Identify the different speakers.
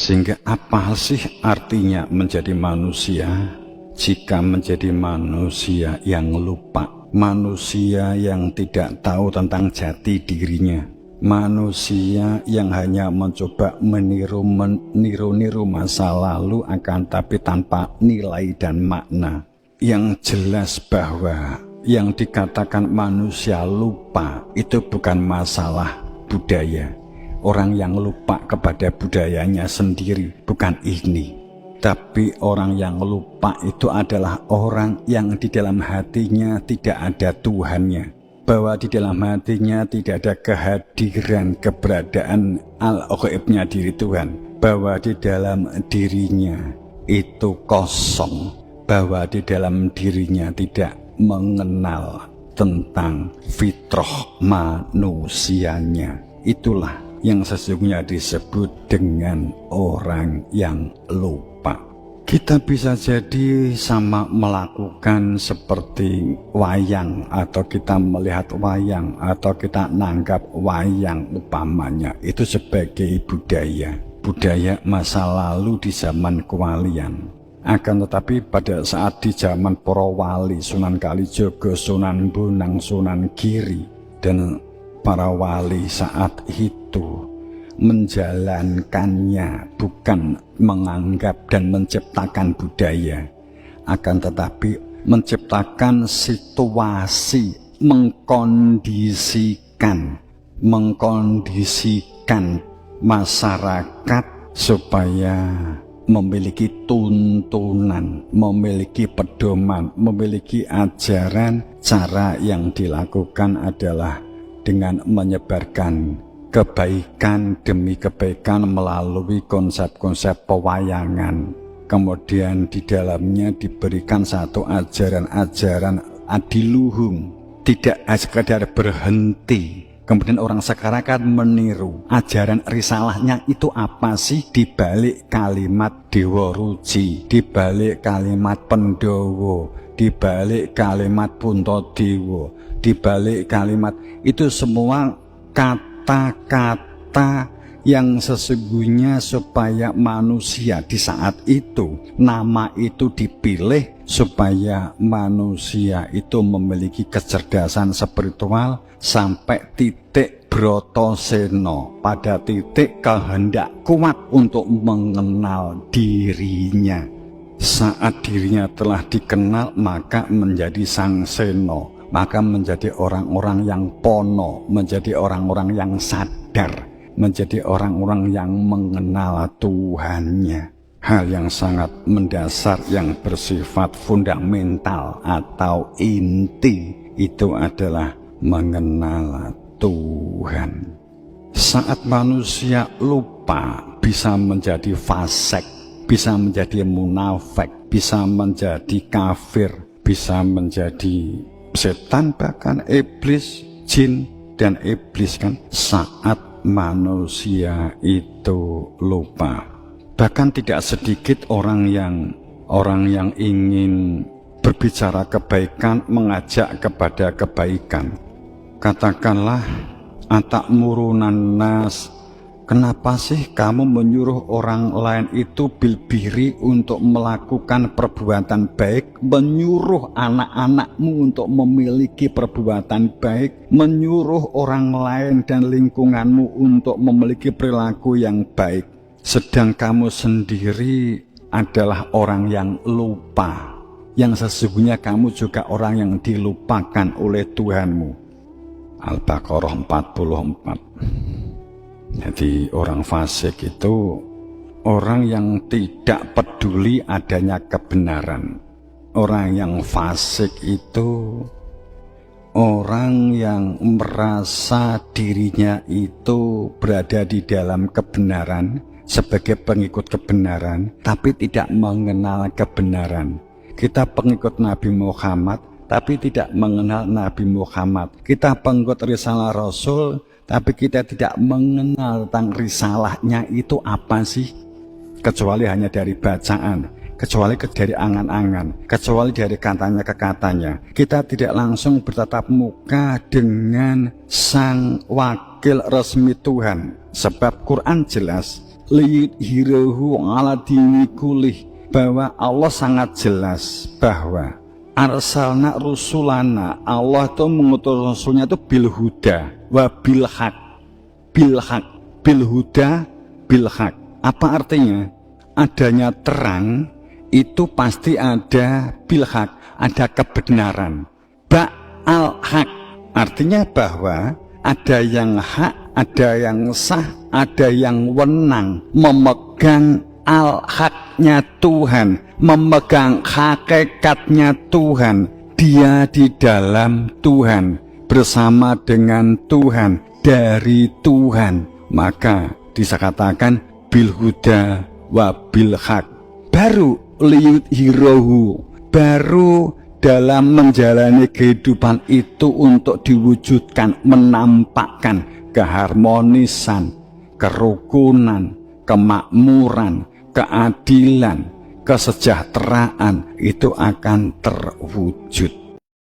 Speaker 1: Sehingga apa sih artinya menjadi manusia? Jika menjadi manusia yang lupa, manusia yang tidak tahu tentang jati dirinya, manusia yang hanya mencoba meniru masa lalu akan tapi tanpa nilai dan makna. Yang jelas bahwa yang dikatakan manusia lupa itu bukan masalah budaya. Orang yang lupa kepada budayanya sendiri, bukan ini. Tapi orang yang lupa itu adalah orang yang di dalam hatinya tidak ada Tuhannya. Bahwa di dalam hatinya tidak ada kehadiran, keberadaan al-ghaibnya diri Tuhan. Bahwa di dalam dirinya itu kosong. Bahwa di dalam dirinya tidak mengenal tentang fitrah manusianya. Itulah yang sesungguhnya disebut dengan orang yang lupa. Kita bisa jadi sama melakukan seperti wayang, atau kita melihat wayang, atau kita nanggap wayang umpamanya itu sebagai budaya masa lalu di zaman kewalian. Akan tetapi pada saat di zaman para wali, Sunan Kalijaga, Sunan Bonang, Sunan Giri, dan para wali saat itu menjalankannya bukan menganggap dan menciptakan budaya, akan tetapi menciptakan situasi, mengkondisikan masyarakat supaya memiliki tuntunan, memiliki pedoman, memiliki ajaran. Cara yang dilakukan adalah dengan menyebarkan kebaikan demi kebaikan melalui konsep-konsep pewayangan. Kemudian di dalamnya diberikan satu ajaran-ajaran adiluhung, tidak sekadar berhenti. Kemudian orang sekarang kan meniru ajaran risalahnya itu apa sih, di balik kalimat Dewa Ruci, di balik kalimat Pendowo, di balik kalimat Puntadewa, di balik kalimat itu semua kata-kata yang sesungguhnya supaya manusia di saat itu, nama itu dipilih supaya manusia itu memiliki kecerdasan spiritual sampai titik brotoseno, pada titik kehendak kuat untuk mengenal dirinya. Saat dirinya telah dikenal, maka menjadi sang seno, maka menjadi orang-orang yang pono, menjadi orang-orang yang sadar, menjadi orang-orang yang mengenal Tuhannya. Hal yang sangat mendasar yang bersifat fundamental atau inti itu adalah mengenal Tuhan. Saat manusia lupa, bisa menjadi fasik, bisa menjadi munafik, bisa menjadi kafir, bisa menjadi setan, bahkan iblis, jin dan iblis kan, saat manusia itu lupa. Bahkan tidak sedikit orang yang ingin berbicara kebaikan, mengajak kepada kebaikan. Katakanlah, atakmurunan nas, kenapa sih kamu menyuruh orang lain itu bilbiri untuk melakukan perbuatan baik, menyuruh anak-anakmu untuk memiliki perbuatan baik, menyuruh orang lain dan lingkunganmu untuk memiliki perilaku yang baik, sedang kamu sendiri adalah orang yang lupa, yang sesungguhnya kamu juga orang yang dilupakan oleh Tuhanmu. Al-Baqarah 44. Jadi orang fasik itu orang yang tidak peduli adanya kebenaran. Orang yang fasik itu orang yang merasa dirinya itu berada di dalam kebenaran, sebagai pengikut kebenaran, tapi tidak mengenal kebenaran. Kita pengikut Nabi Muhammad tapi tidak mengenal Nabi Muhammad. Kita pengikut risalah Rasul, tapi kita tidak mengenal tentang risalahnya itu apa sih. Kecuali hanya dari bacaan, kecuali dari angan-angan, kecuali dari katanya ke katanya. Kita tidak langsung bertatap muka dengan sang wakil resmi Tuhan. Sebab Quran jelas, liyudhirahu ala dini kulih, bahwa Allah sangat jelas bahwa arsalna rusulana, Allah itu mengutus rasulnya itu bil huda wa bil haq, bil haq, bil huda bil haq. Apa artinya? Adanya terang itu pasti ada bil haq, ada kebenaran. Ba al haq artinya bahwa ada yang hak, ada yang sah, ada yang wenang memegang al-haknya Tuhan, memegang hakikatnya Tuhan. Dia di dalam Tuhan, bersama dengan Tuhan, dari Tuhan. Maka bisa katakan bil huda wa bil haq. Baru liyudhirahu, baru dalam menjalani kehidupan itu untuk diwujudkan, menampakkan keharmonisan, kerukunan, kemakmuran, keadilan, kesejahteraan itu akan terwujud.